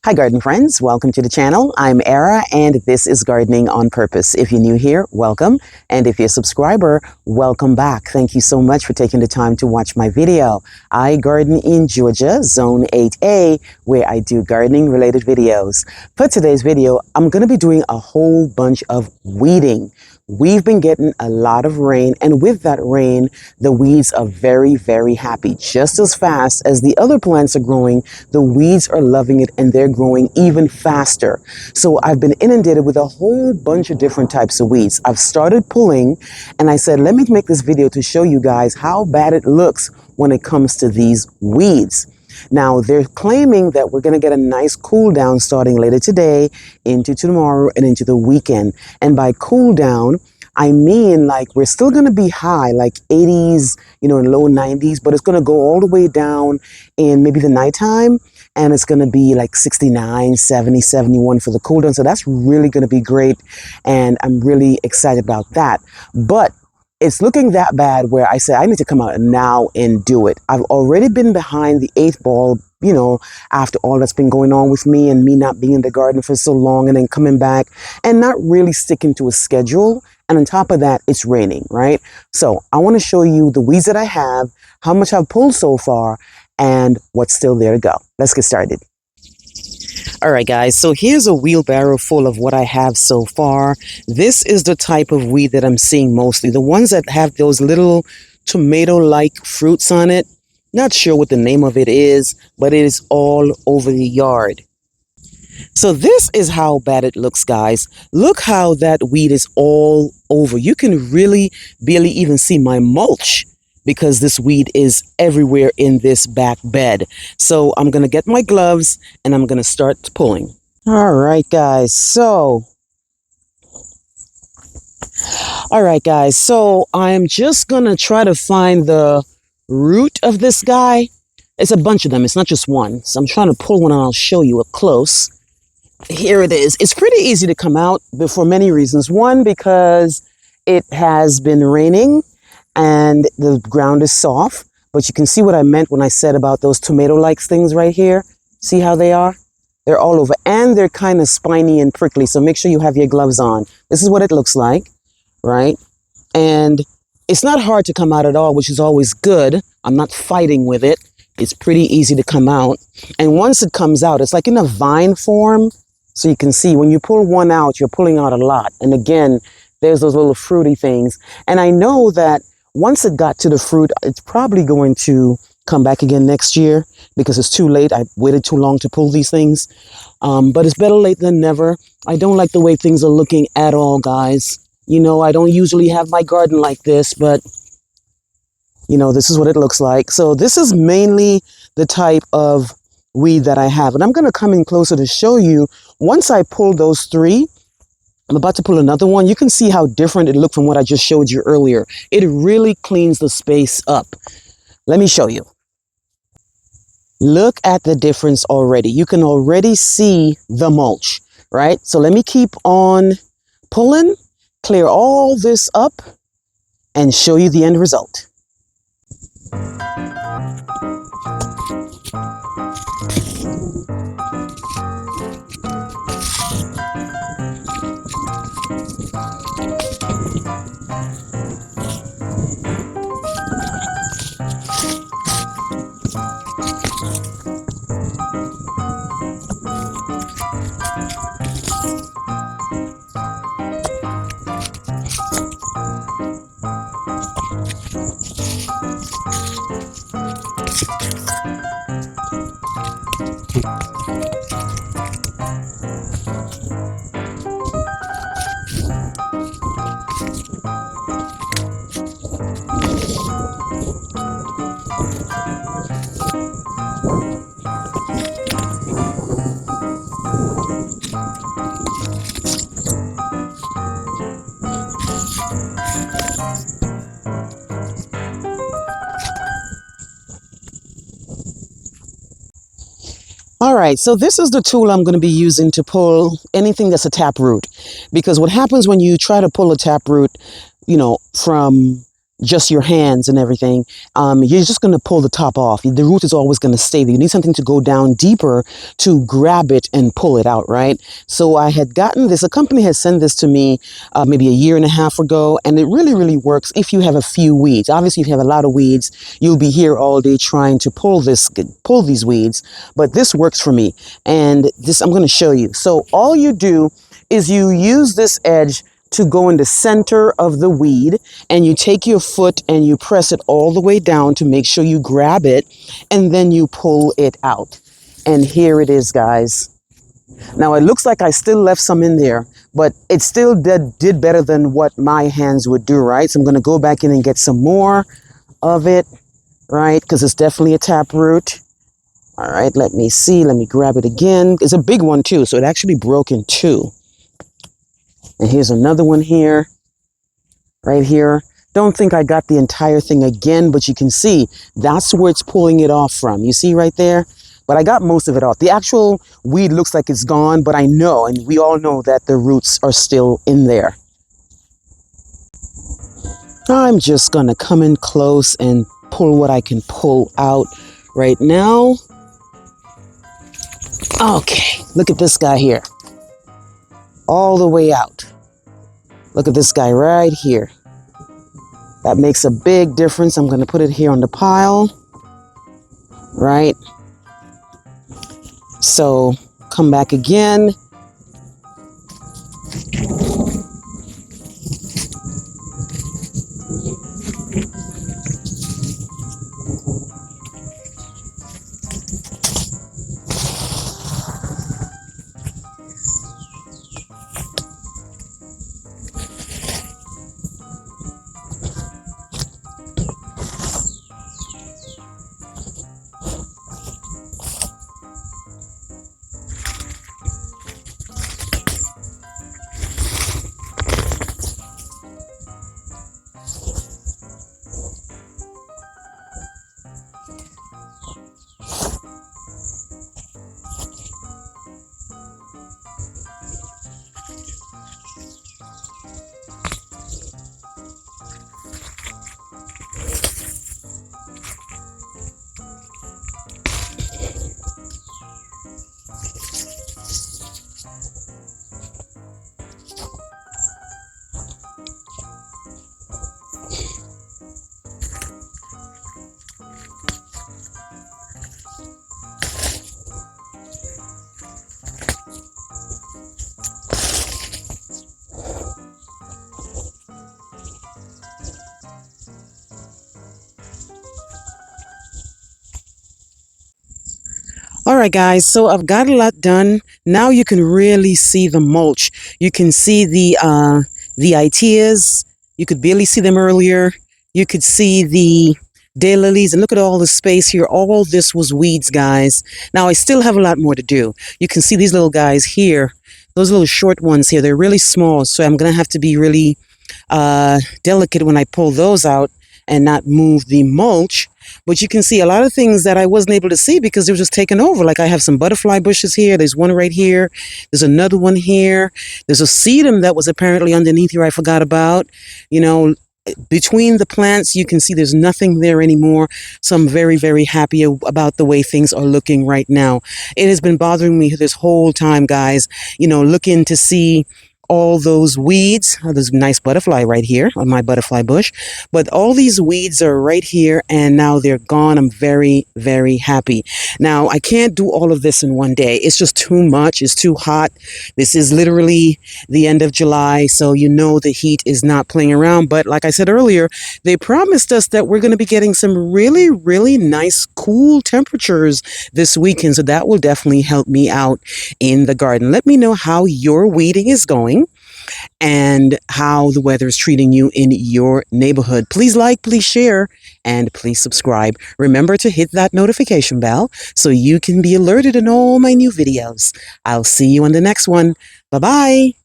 Hi garden friends, welcome to the channel. I'm Era and this is Gardening on Purpose. If you're new here, welcome. And if you're a subscriber, welcome back. Thank you so much for taking the time to watch my video. I garden in Georgia, Zone 8A, where I do gardening related videos. For today's video, I'm going to be doing a whole bunch of weeding. We've been getting a lot of rain, and with that rain, the weeds are very, very happy. Just as fast as the other plants are growing, the weeds are loving it and they're growing even faster. So I've been inundated with a whole bunch of different types of weeds. I've started pulling, and I said, let me make this video to show you guys how bad it looks when it comes to these weeds. Now, they're claiming that we're going to get a nice cool down starting later today, into tomorrow, and into the weekend. And by cool down, I mean like we're still going to be high, like 80s, and low 90s, but it's going to go all the way down in maybe the nighttime. And it's going to be like 69, 70, 71 for the cool down. So that's really going to be great. And I'm really excited about that. But it's looking that bad where I say I need to come out now and do it. I've already been behind the 8th ball, after all that's been going on with me and me not being in the garden for so long and then coming back and not really sticking to a schedule. And on top of that, it's raining, right? So I want to show you the weeds that I have, how much I've pulled so far, and what's still there to go. Let's get started. All right, guys, so here's a wheelbarrow full of what I have so far. This is the type of weed that I'm seeing mostly. The ones that have those little tomato-like fruits on it. Not sure what the name of it is, but it is all over the yard. So this is how bad it looks, guys. Look how that weed is all over. You can really barely even see my mulch, because this weed is everywhere in this back bed. So I'm going to get my gloves and I'm going to start pulling. All right, guys. So I'm just going to try to find the root of this guy. It's a bunch of them. It's not just one. So I'm trying to pull one and I'll show you up close. Here it is. It's pretty easy to come out for many reasons. One, because it has been raining and the ground is soft, but you can see what I meant when I said about those tomato-like things right here. See how they are? They're all over, and they're kind of spiny and prickly, so make sure you have your gloves on. This is what it looks like, right? And it's not hard to come out at all, which is always good. I'm not fighting with it. It's pretty easy to come out. And once it comes out, it's like in a vine form, so you can see when you pull one out, you're pulling out a lot. And again, there's those little fruity things. And I know that once it got to the fruit, it's probably going to come back again next year because it's too late. I waited too long to pull these things. But it's better late than never. I don't like the way things are looking at all, guys. I don't usually have my garden like this, but this is what it looks like. So this is mainly the type of weed that I have. And I'm going to come in closer to show you. Once I pull those three, I'm about to pull another one. You can see how different it looked from what I just showed you earlier. It really cleans the space up. Let me show you. Look at the difference already. You can already see the mulch, right? So let me keep on pulling, clear all this up, and show you the end result. All right, so this is the tool I'm going to be using to pull anything that's a taproot. Because what happens when you try to pull a taproot, from just your hands and everything, you're just going to pull the top off. The root is always going to stay there. You need something to go down deeper to grab it and pull it out, right? So I had gotten this, a company had sent this to me maybe a year and a half ago, and it really, really works if you have a few weeds. Obviously, if you have a lot of weeds, you'll be here all day trying to pull these weeds, but this works for me. And this, I'm going to show you. So all you do is you use this edge to go in the center of the weed, and you take your foot and you press it all the way down to make sure you grab it, and then you pull it out. And here it is, guys. Now it looks like I still left some in there, but it still did better than what my hands would do, right? So I'm going to go back in and get some more of it, right? Because it's definitely a taproot. All right, let me see. Let me grab it again. It's a big one too, so it actually broke in two. And here's another one here, right here. Don't think I got the entire thing again, but you can see that's where it's pulling it off from. You see right there? But I got most of it off. The actual weed looks like it's gone, but I know, and we all know that the roots are still in there. I'm just going to come in close and pull what I can pull out right now. Okay, look at this guy here. All the way out. Look at this guy right here. That makes a big difference. I'm going to put it here on the pile. Right? So come back again. All right, guys, so I've got a lot done. Now you can really see the mulch. You can see the Itias. You could barely see them earlier. You could see the daylilies, and look at all the space here. All this was weeds, guys. Now I still have a lot more to do. You can see these little guys here. Those little short ones here, they're really small, so I'm going to have to be really delicate when I pull those out and not move the mulch. But you can see a lot of things that I wasn't able to see because they were just taken over. Like I have some butterfly bushes here. There's one right here. There's another one here. There's a sedum that was apparently underneath here I forgot about. You know, between the plants, you can see there's nothing there anymore. So I'm very, very happy about the way things are looking right now. It has been bothering me this whole time, guys, you know, looking to see all those weeds. Oh, there's a nice butterfly right here on my butterfly bush, but all these weeds are right here and now they're gone. I'm very, very happy. Now I can't do all of this in one day. It's just too much. It's too hot. This is literally the end of July, so you know the heat is not playing around. But like I said earlier, they promised us that we're going to be getting some really, really nice cool temperatures this weekend, so that will definitely help me out in the garden. Let me know how your weeding is going and how the weather is treating you in your neighborhood. Please like, please share, and please subscribe. Remember to hit that notification bell so you can be alerted in all my new videos. I'll see you on the next one. Bye-bye.